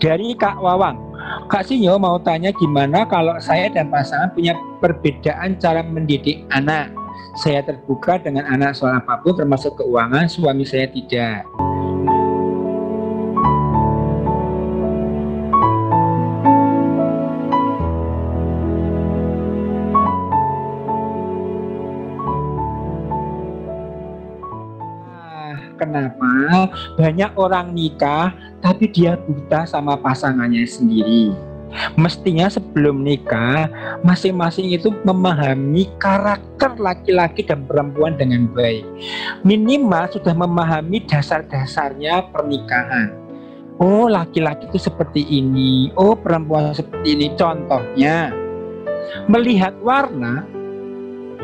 Dari Kak Wawang. Kak Sinyo mau tanya gimana kalau saya dan pasangan punya perbedaan cara mendidik anak. Saya terbuka dengan anak soal apapun termasuk keuangan, suami saya tidak. Kenapa banyak orang nikah tapi dia buta sama pasangannya sendiri? Mestinya sebelum nikah masing-masing itu memahami karakter laki-laki dan perempuan dengan baik. Minimal sudah memahami dasar-dasarnya pernikahan. Oh, laki-laki itu seperti ini, oh perempuan seperti ini. Contohnya melihat warna.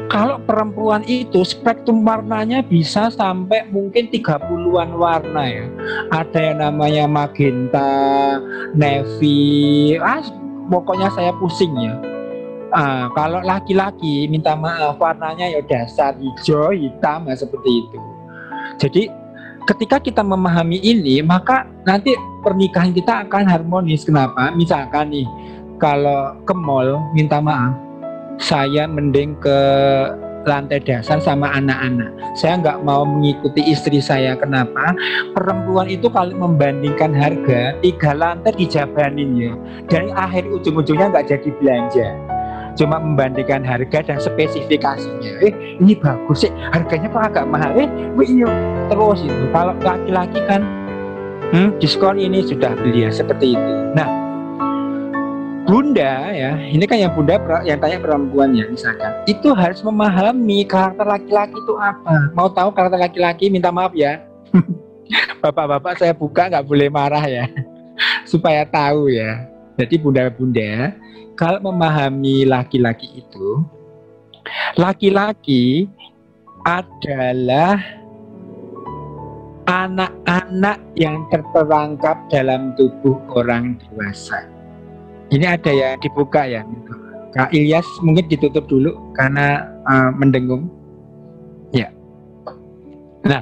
Kalau perempuan itu spektrum warnanya bisa sampai mungkin 30-an warna ya. Ada yang namanya magenta, navy, pokoknya saya pusing ya. Kalau laki-laki minta maaf warnanya ya dasar hijau, hitam seperti itu. Jadi ketika kita memahami ini maka nanti pernikahan kita akan harmonis. Kenapa? Misalkan nih kalau ke mall minta maaf, saya mending ke lantai dasar sama anak-anak. Saya nggak mau mengikuti istri saya. Kenapa? Perempuan itu kalau membandingkan harga 3 lantai dijabanin ya. Dari akhir ujung-ujungnya nggak jadi belanja. Cuma membandingkan harga dan spesifikasinya. Ini bagus sih, harganya kok agak mahal. Iya terus itu. Kalau laki-laki kan diskon ini sudah beli ya, seperti itu. Nah, Bunda ya, ini kan yang Bunda yang tanya perempuan ya misalkan, itu harus memahami karakter laki-laki itu apa. Mau tahu karakter laki-laki? Minta maaf ya, bapak-bapak saya buka nggak boleh marah ya, supaya tahu ya. Jadi bunda-bunda kalau memahami laki-laki itu, laki-laki adalah anak-anak yang terperangkap dalam tubuh orang dewasa. Ini ada ya dibuka ya, Kak Ilyas mungkin ditutup dulu karena mendengung. Ya. Nah,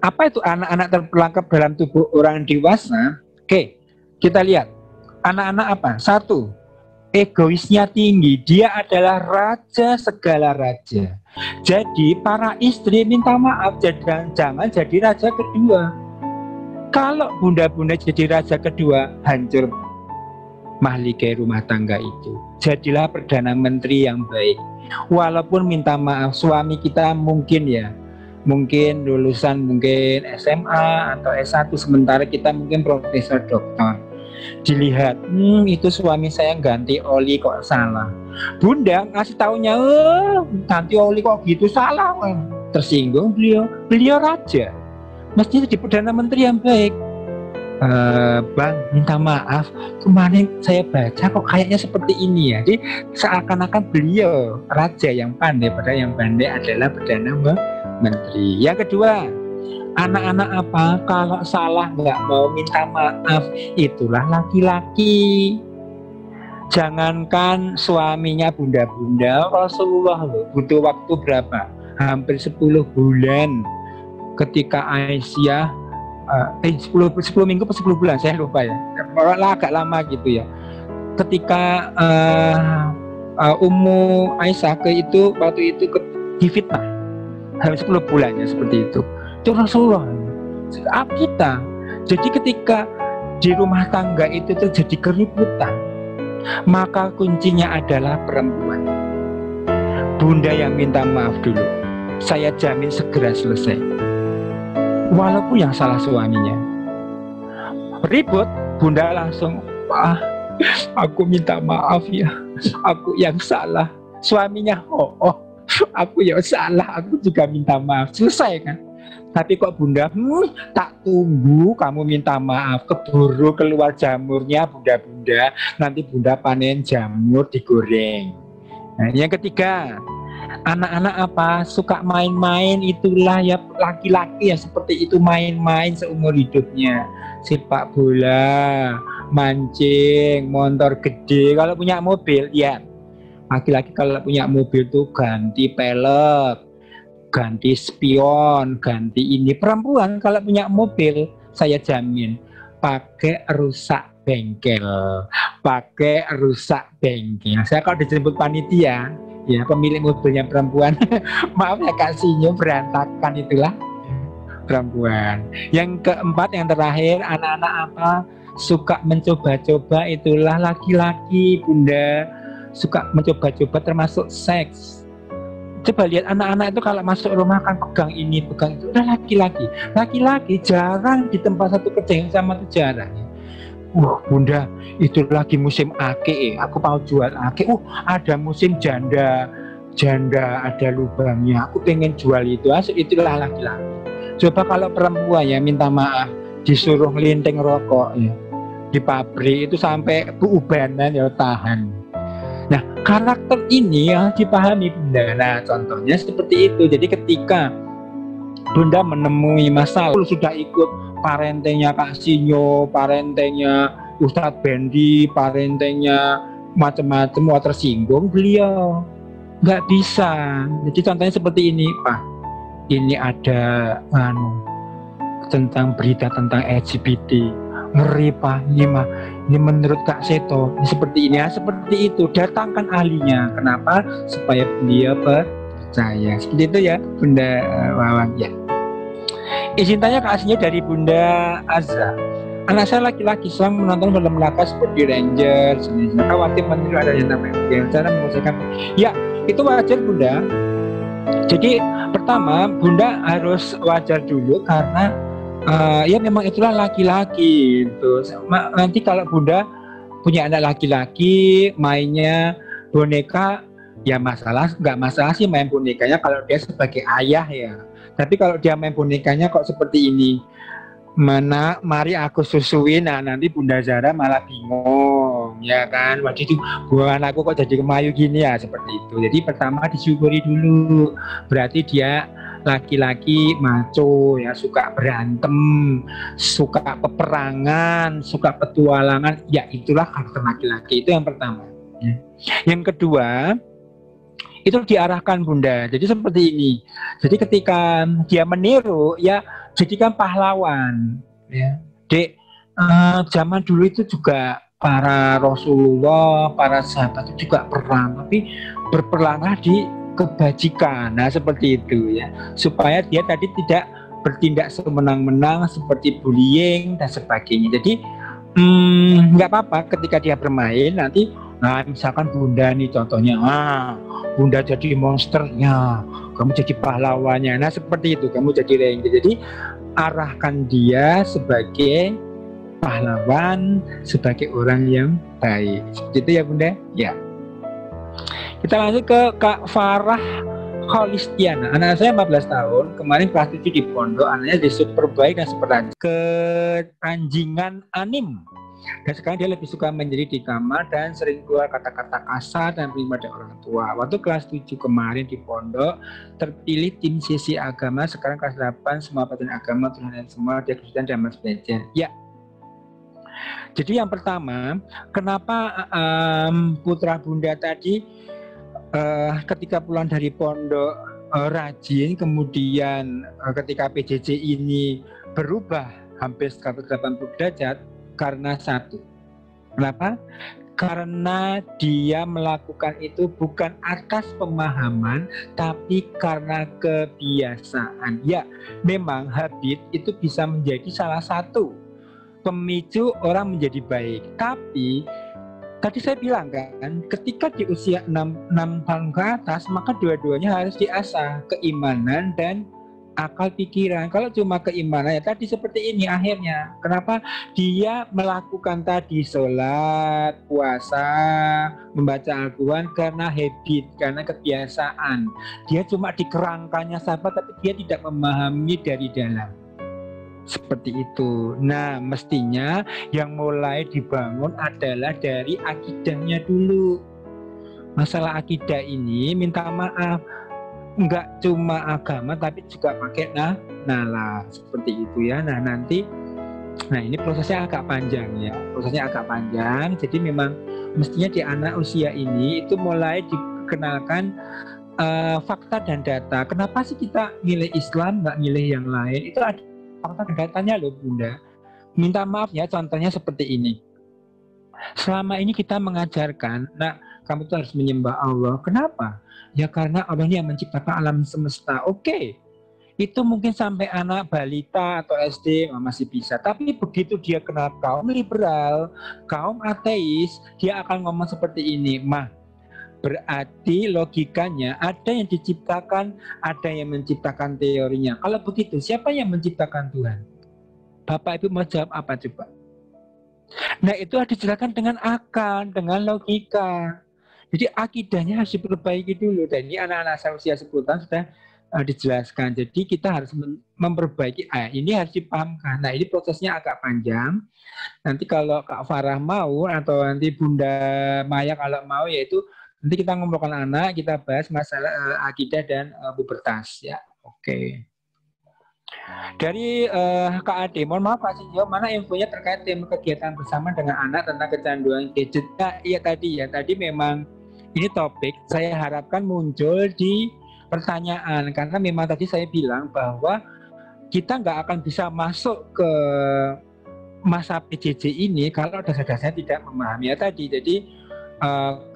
apa itu anak-anak terperangkap dalam tubuh orang dewasa? Oke, kita lihat anak-anak apa? 1, egoisnya tinggi. Dia adalah raja segala raja. Jadi para istri minta maaf, jangan jadi raja kedua. Kalau bunda-bunda jadi raja kedua, hancur mahlike rumah tangga itu. Jadilah Perdana Menteri yang baik. Walaupun minta maaf suami kita mungkin lulusan mungkin SMA atau S1, sementara kita mungkin profesor doktor. Dilihat, itu suami saya ganti oli kok salah. Bunda ngasih taunya, ganti oli kok gitu salah. Tersinggung beliau raja. Mestinya jadi Perdana Menteri yang baik. Bang, minta maaf, kemarin saya baca kok kayaknya seperti ini ya. Jadi seakan-akan beliau raja yang pandai, padahal yang pandai adalah Perdana Menteri. Yang kedua, anak-anak apa? Kalau salah nggak mau minta maaf, itulah laki-laki. Jangankan suaminya bunda-bunda, Rasulullah loh, butuh waktu berapa? Hampir 10 bulan ketika Aisyah 10 minggu atau 10 bulan saya lupa ya, agak lama gitu ya, ketika Ummu Aisyah waktu itu difitnah hampir 10 bulannya seperti itu Rasulullah. Kita jadi ketika di rumah tangga itu terjadi keributan, maka kuncinya adalah perempuan. Bunda yang minta maaf dulu, saya jamin segera selesai. Walaupun yang salah suaminya. Ribut, bunda langsung, Pak, aku minta maaf ya, aku yang salah. Suaminya, aku yang salah, aku juga minta maaf. Selesai kan? Tapi kok bunda, tak tunggu kamu minta maaf, keburu keluar jamurnya bunda-bunda, nanti bunda panen jamur digoreng. Nah, yang ketiga, anak-anak apa? Suka main-main, itulah ya laki-laki ya seperti itu, main-main seumur hidupnya. Sepak bola, mancing, motor gede. Kalau punya mobil, ya laki-laki kalau punya mobil tuh ganti pelek, ganti spion, ganti ini. Perempuan kalau punya mobil, saya jamin pakai rusak bengkel. Pakai rusak bengkel. Saya kalau dijemput panitia, ya pemilik mobilnya perempuan, maaf ya Kak Sinyo, berantakan itulah perempuan. Yang keempat, yang terakhir, anak-anak apa? Suka mencoba-coba, itulah laki-laki, Bunda. Suka mencoba-coba termasuk seks. Coba lihat anak-anak itu kalau masuk rumah kan pegang ini, pegang itu. Udah laki-laki. Laki-laki jarang di tempat satu kerja yang sama itu jarang. Bunda, itu lagi musim ake, aku mau jual ake. Ada musim janda ada lubangnya. Aku pengen jual itu. Itulah laki-laki. Coba kalau perempuan ya, minta maaf, disuruh ngelinting rokok ya di pabrik itu sampai ubanan ya tahan. Nah, karakter ini yang dipahami Bunda. Nah, contohnya seperti itu. Jadi ketika Bunda menemui masalah, sudah ikut parentenya Kak Sinyo, parentenya Ustadz Bendi, parentenya macam-macam, tersinggung, beliau nggak bisa. Jadi contohnya seperti ini, Pak. Ini ada tentang berita tentang LGBT. Ngeri Pak, ini menurut Kak Seto ini seperti ini ya, seperti itu. Datangkan ahlinya. Kenapa? Supaya beliau percaya. Seperti itu ya Bunda Wawan ya. Izin tanya Kak Aslinya dari Bunda Azra. Anak saya laki-laki sedang menonton film laka seperti Ranger, sebenarnya khawatir meniru ada yang namanya cara mengusahakan. Ya, itu wajar Bunda. Jadi pertama Bunda harus wajar dulu karena ya memang itulah laki-laki gitu. Nanti kalau Bunda punya anak laki-laki mainnya boneka, ya nggak masalah sih main bonekanya kalau dia sebagai ayah ya. Tapi kalau dia main bonekanya kok seperti ini, mari aku susuin, nah nanti Bunda Zara malah bingung ya kan. Waduh itu buah anakku kok jadi kemayu gini ya, seperti itu. Jadi pertama disyukuri dulu, berarti dia laki-laki maco ya, suka berantem, suka peperangan, suka petualangan, ya itulah karakter laki-laki. Itu yang pertama ya. Yang kedua itu diarahkan Bunda, jadi seperti ini. Jadi ketika dia meniru ya jadikan pahlawan ya. Zaman dulu itu juga para Rasulullah, para sahabat itu juga perang, tapi berperanglah di kebajikan. Nah seperti itu ya, supaya dia tadi tidak bertindak semenang-menang seperti bullying dan sebagainya. Jadi nggak apa-apa ketika dia bermain nanti, nah misalkan Bunda nih contohnya, Bunda jadi monsternya, kamu jadi pahlawannya. Nah seperti itu, kamu jadi ranger. Jadi arahkan dia sebagai pahlawan, sebagai orang yang baik. Seperti itu ya Bunda. Ya. Kita lanjut ke Kak Farah Kholistiana. Anak saya 14 tahun, kemarin kelas 7 di pondok, anaknya di super baik dan super rajin. Keranjingan anim. Dan sekarang dia lebih suka menyendiri di kamar dan sering keluar kata-kata kasar dan prima dari orang tua. Waktu kelas 7 kemarin di pondok, terpilih tim sisi agama, sekarang kelas 8, semua pelajaran agama, Tuhan semua, dia Kristen dan Mas belajar. Ya. Jadi yang pertama, kenapa putra Bunda tadi ketika pulang dari pondok rajin, kemudian ketika PJJ ini berubah hampir 180 derajat karena satu. Kenapa? Karena dia melakukan itu bukan atas pemahaman, tapi karena kebiasaan. Ya, memang habit itu bisa menjadi salah satu pemicu orang menjadi baik. Tapi tadi saya bilang kan, ketika di usia 6 tahun ke atas, maka dua-duanya harus diasah, keimanan dan akal pikiran. Kalau cuma keimanan ya tadi seperti ini akhirnya. Kenapa? Dia melakukan tadi sholat, puasa, membaca Al-Quran karena habit, karena kebiasaan. Dia cuma di kerangkanya sahabat, tapi dia tidak memahami dari dalam. Seperti itu. Nah, mestinya yang mulai dibangun adalah dari akidahnya dulu. Masalah akidah ini minta maaf, enggak cuma agama tapi juga pakai nalar seperti itu ya. Nah nanti, ini prosesnya agak panjang ya. Prosesnya agak panjang. Jadi memang mestinya di anak usia ini itu mulai dikenalkan fakta dan data. Kenapa sih kita milih Islam nggak milih yang lain? Itu ada fakta dan datanya loh Bunda. Minta maaf ya, contohnya seperti ini. Selama ini kita mengajarkan, nah kamu tuh harus menyembah Allah. Kenapa? Ya karena Allah ini yang menciptakan alam semesta. Oke, itu mungkin sampai anak balita atau SD masih bisa. Tapi begitu dia kenal kaum liberal, kaum ateis, dia akan ngomong seperti ini. Berarti logikanya ada yang diciptakan, ada yang menciptakan teorinya. Kalau begitu, siapa yang menciptakan Tuhan? Bapak Ibu mau jawab apa coba? Nah, itu harus dijelaskan dengan akal, dengan logika. Jadi akidahnya harus diperbaiki dulu. Dan ini anak-anak saya usia 10 tahun sudah dijelaskan. Jadi kita harus memperbaiki. Ini harus dipahamkan. Nah, ini prosesnya agak panjang. Nanti kalau Kak Farah mau atau nanti Bunda Maya kalau mau, yaitu nanti kita ngumpulkan anak, kita bahas masalah akidah dan pubertas ya. Oke. Dari Kak Ade, mohon maaf Pak Sinjo, mana infonya terkait tema kegiatan bersama dengan anak tentang kecanduan gadget? Iya tadi memang ini topik saya harapkan muncul di pertanyaan, karena memang tadi saya bilang bahwa kita nggak akan bisa masuk ke masa PJJ ini kalau dasar-dasarnya tidak memahami ya tadi. Jadi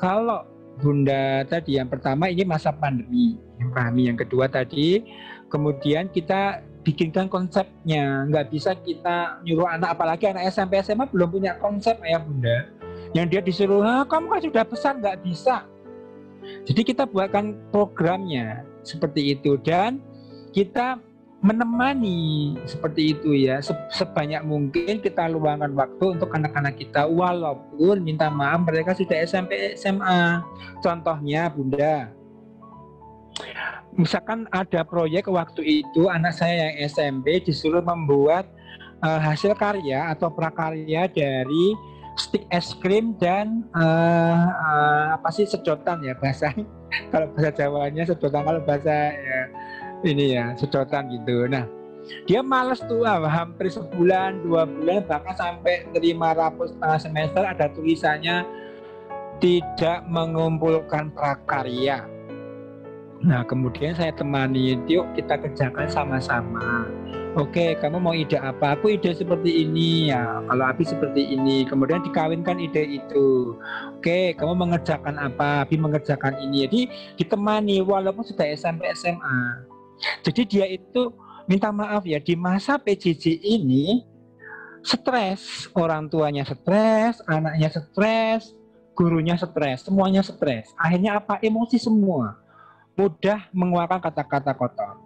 kalau Bunda tadi yang pertama ini masa pandemi, yang pahami. Yang kedua tadi, kemudian kita bikinkan konsepnya. Nggak bisa kita nyuruh anak, apalagi anak SMP SMA belum punya konsep ya Bunda. Yang dia disuruh, kamu kan sudah besar, nggak bisa. Jadi kita buatkan programnya seperti itu, dan kita menemani seperti itu ya. Sebanyak mungkin kita luangkan waktu untuk anak-anak kita, walaupun minta maaf mereka sudah SMP SMA. Contohnya Bunda, misalkan ada proyek waktu itu anak saya yang SMP disuruh membuat hasil karya atau prakarya dari stik es krim dan sedotan ya bahasa kalau bahasa Jawanya sedotan, kalau bahasa ya, ini ya sedotan gitu. Nah dia males tuh hampir sebulan 2 bulan bahkan sampai terima rapor setengah semester ada tulisannya tidak mengumpulkan prakarya. Nah kemudian saya temani, yuk kita kerjakan sama-sama. Oke, kamu mau ide apa? Aku ide seperti ini ya. Kalau Abi seperti ini. Kemudian dikawinkan ide itu. Oke, kamu mengerjakan apa? Abi mengerjakan ini. Jadi ditemani walaupun sudah SMP SMA. Jadi dia itu minta maaf ya, di masa PJJ ini stres, orang tuanya stres, anaknya stres, gurunya stres, semuanya stres. Akhirnya apa? Emosi semua. Mudah mengeluarkan kata-kata kotor.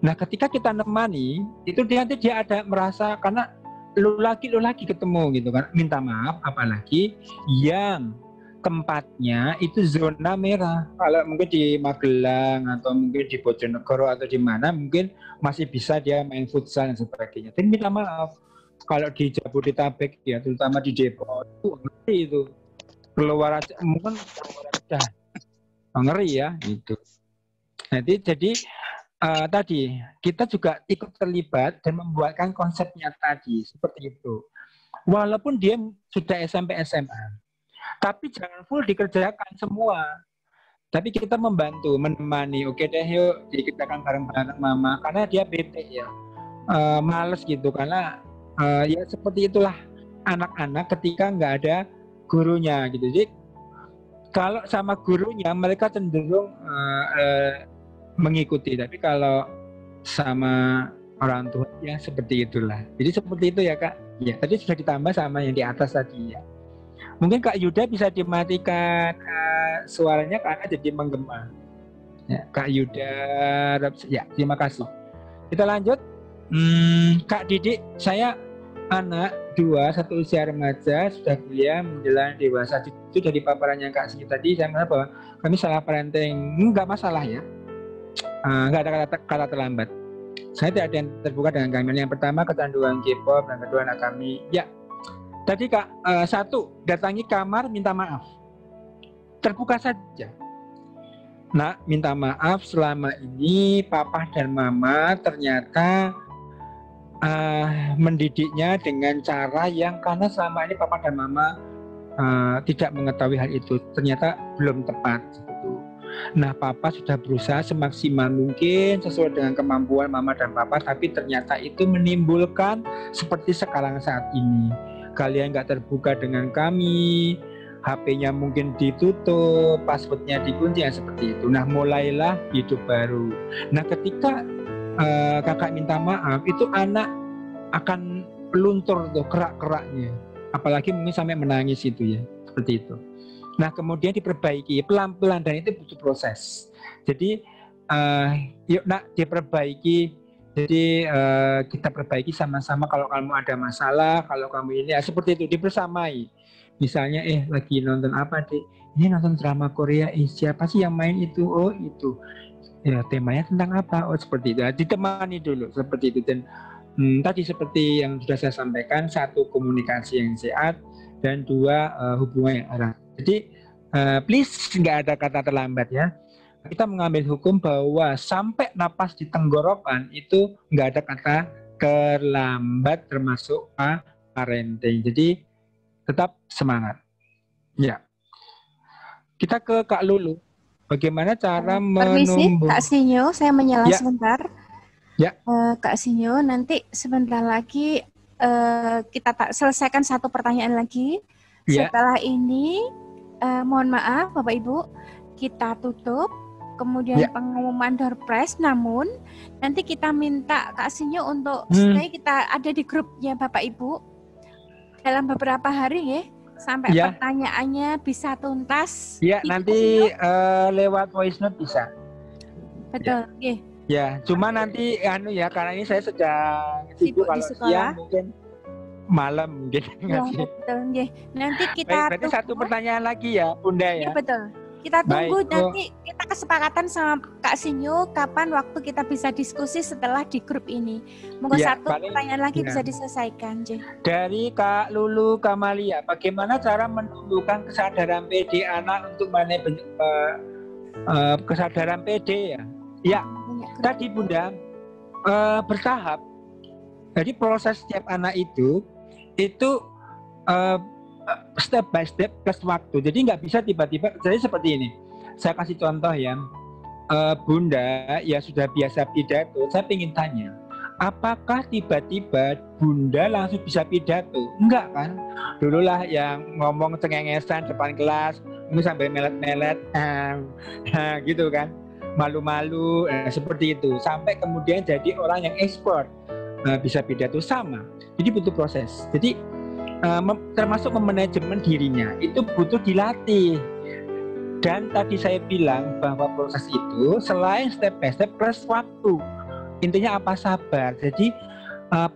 Nah ketika kita nemani itu nanti dia ada merasa, karena lu lagi ketemu gitu kan, minta maaf, apalagi yang tempatnya itu zona merah. Kalau mungkin di Magelang atau mungkin di Bojonegoro atau di mana mungkin masih bisa dia main futsal dan sebagainya. Tapi minta maaf kalau di Jabodetabek ya, terutama di Depok itu keluar aja mungkin udah ngeri ya gitu. Jadi tadi kita juga ikut terlibat dan membuatkan konsepnya tadi seperti itu. Walaupun dia sudah SMP SMA, tapi jangan full dikerjakan semua. Tapi kita membantu, menemani. Oke deh, yuk dikerjakan bareng-bareng mama. Karena dia bete ya, males gitu. Karena ya seperti itulah anak-anak ketika nggak ada gurunya gitu. Jadi kalau sama gurunya mereka cenderung mengikuti, tapi kalau sama orang tua ya seperti itulah. Jadi seperti itu ya Kak. Ya tadi sudah ditambah sama yang di atas tadi ya. Mungkin Kak Yuda bisa dimatikan suaranya karena jadi menggema. Ya, Kak Yuda, ya terima kasih. Kita lanjut. Kak Didik, saya anak 2, satu usia remaja, sudah kuliah menjelang dewasa. Itu dari paparannya Kak Siti tadi, saya merasa bahwa kami salah parenting. Enggak masalah ya. Nggak ada kata terlambat. Saya tidak ada yang terbuka dengan kami. Yang pertama kecanduan K-pop, yang kedua anak kami. Ya, tadi Kak, 1 datangi kamar minta maaf. Terbuka saja. Nak, minta maaf selama ini papa dan mama ternyata mendidiknya dengan cara yang, karena selama ini papa dan mama tidak mengetahui hal itu, ternyata belum tepat gitu. Nah, papa sudah berusaha semaksimal mungkin sesuai dengan kemampuan mama dan papa, tapi ternyata itu menimbulkan seperti sekarang saat ini. Kalian nggak terbuka dengan kami, HP-nya mungkin ditutup, passwordnya dikunci, seperti itu. Nah, mulailah hidup baru. Nah, ketika kakak minta maaf, itu anak akan peluntur tuh kerak-keraknya, apalagi mungkin sampai menangis itu ya, seperti itu. Nah, kemudian diperbaiki pelan-pelan dan itu butuh proses. Jadi yuk nak diperbaiki. Jadi kita perbaiki sama-sama. Kalau kamu ada masalah, kalau kamu ini seperti itu, dibersamai. Misalnya lagi nonton apa deh? Ini nonton drama Korea. Siapa sih yang main itu? Oh itu. Ya temanya tentang apa? Oh seperti itu. Ditemani dulu seperti itu. Dan tadi seperti yang sudah saya sampaikan, satu komunikasi yang sehat dan dua hubungan yang erat. Jadi please nggak ada kata terlambat ya. Kita mengambil hukum bahwa sampai napas di tenggorokan itu nggak ada kata terlambat termasuk parenting. Jadi tetap semangat. Ya. Kita ke Kak Lulu. Bagaimana cara Permisi, Kak Sinyo, saya menyela sebentar. Ya. Kak Sinyo, nanti sebentar lagi kita selesaikan satu pertanyaan lagi. Ya. Setelah ini, mohon maaf Bapak Ibu, kita tutup. Kemudian pengumuman door prize, namun nanti kita minta Kak Sinyo untuk stay, kita ada di grupnya Bapak Ibu dalam beberapa hari ya, sampai pertanyaannya bisa tuntas. Ya, nanti lewat voice note bisa. Betul. Ya, cuma nanti karena ini saya sedang sibuk, kalau siang mungkin malam gitu. Ya, betul. Nanti kita berarti satu pertanyaan lagi ya, Bunda ya. Ya, betul. Kita tunggu nanti kita kesepakatan sama Kak Sinyo kapan waktu kita bisa diskusi setelah di grup ini. Monggo satu pertanyaan lagi bisa diselesaikan, Dari Kak Lulu Kamalia, bagaimana cara menumbuhkan kesadaran PD anak untuk kesadaran PD ya? Ya, tadi Bunda bertahap. Jadi proses setiap anak itu step by step plus waktu. Jadi nggak bisa tiba-tiba. Jadi seperti ini. Saya kasih contoh ya. Bunda ya sudah biasa pidato. Saya ingin tanya, apakah tiba-tiba Bunda langsung bisa pidato? Enggak kan? Dululah yang ngomong cengengesan depan kelas, ini sambil melet-melet, gitu kan? Malu-malu, seperti itu. Sampai kemudian jadi orang yang expert, bisa pidato sama. Jadi butuh proses. Jadi termasuk memanajemen dirinya itu butuh dilatih. Dan tadi saya bilang bahwa proses itu selain step by step plus waktu. Intinya apa? Sabar. Jadi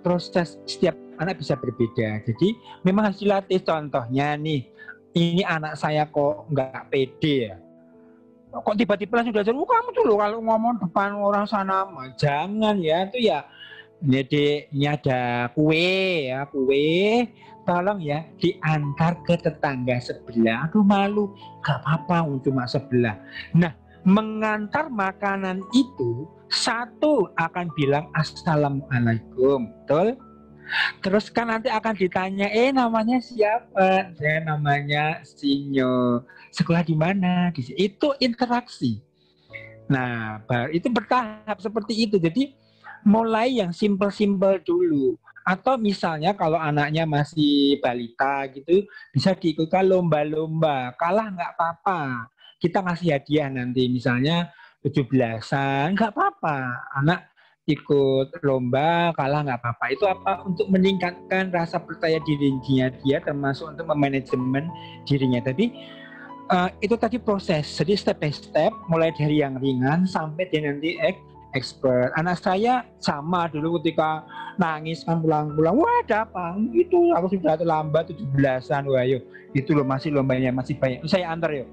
proses setiap anak bisa berbeda. Jadi memang harus dilatih. Contohnya nih, ini anak saya kok nggak pede ya. Kok tiba-tiba langsung diajar, kamu tuh loh kalau ngomong depan orang sana jangan ya, itu ya. Ini ada kue ya, tolong ya diantar ke tetangga sebelah. Aduh malu, gak apa-apa cuma sebelah. Nah, mengantar makanan itu satu akan bilang assalamualaikum, betul? Terus kan nanti akan ditanya, namanya siapa? Saya namanya Sinyo. Sekolah di mana? Itu interaksi. Nah, itu bertahap seperti itu. Jadi mulai yang simple-simple dulu. Atau misalnya kalau anaknya masih balita gitu, bisa diikutkan lomba-lomba. Kalah nggak apa-apa. Kita ngasih hadiah nanti, misalnya 17-an, nggak apa-apa. Anak ikut lomba, kalah nggak apa-apa. Itu apa? Untuk meningkatkan rasa percaya dirinya dia, termasuk untuk memanajemen dirinya. Tapi itu tadi proses. Jadi step by step, mulai dari yang ringan sampai dia nanti expert. Anak saya sama dulu ketika nangis kan pulang-pulang, wah ada apa? Itu aku sudah terlambat 17-an, wah yuk. Itu loh masih lombanya masih banyak. Saya antar yuk.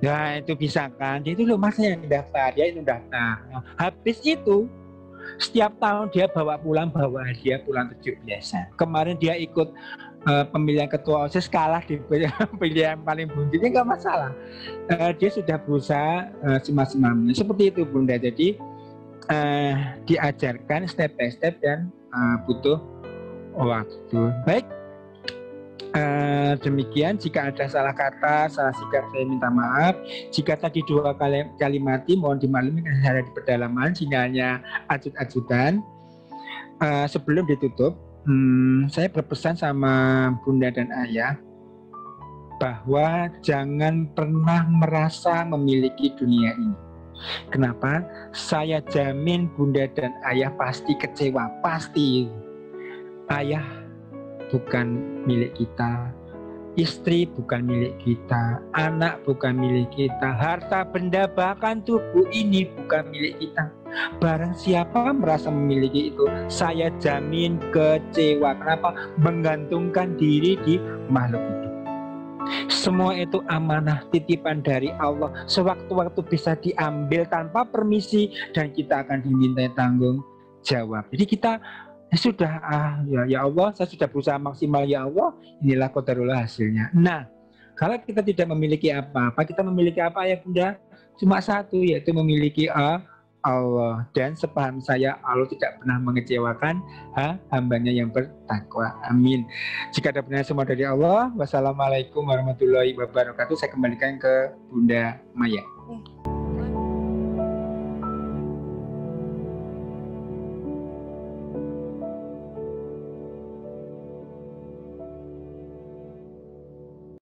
Ya itu bisa kan. Dia itu loh masih yang daftar, dia itu daftar. Nah, habis itu setiap tahun dia bawa hadiah pulang 17-an. Kemarin dia ikut pemilihan ketua OSIS, kalah di pilihan paling buntutnya, nggak masalah. Dia sudah berusaha semaksimalnya. Seperti itu Bunda. Jadi diajarkan step by step dan butuh waktu. Baik, Demikian, jika ada salah kata, salah sikap, saya minta maaf. Jika tadi 2 kalimat mohon dimaklumi karena ada di pedalaman, sinyalnya ajut-ajutan. Sebelum ditutup, saya berpesan sama Bunda dan Ayah bahwa jangan pernah merasa memiliki dunia ini. Kenapa? Saya jamin Bunda dan Ayah pasti kecewa, pasti. Ayah bukan milik kita, istri bukan milik kita, anak bukan milik kita, harta benda bahkan tubuh ini bukan milik kita. Barang siapa merasa memiliki itu, saya jamin kecewa. Kenapa? Menggantungkan diri di makhluk hidup. Semua itu amanah titipan dari Allah. Sewaktu-waktu bisa diambil tanpa permisi dan kita akan dimintai tanggung jawab. Jadi kita sudah ya Allah, saya sudah berusaha maksimal ya Allah, inilah qadarullah hasilnya. Nah, kalau kita tidak memiliki apa-apa, kita memiliki apa ya Bunda? Cuma satu, yaitu memiliki Allah. Dan sepaham saya, Allah tidak pernah mengecewakan hambanya yang bertakwa. Amin. Jika ada benar semua dari Allah. Wassalamualaikum warahmatullahi wabarakatuh. Saya kembalikan ke Bunda Maya.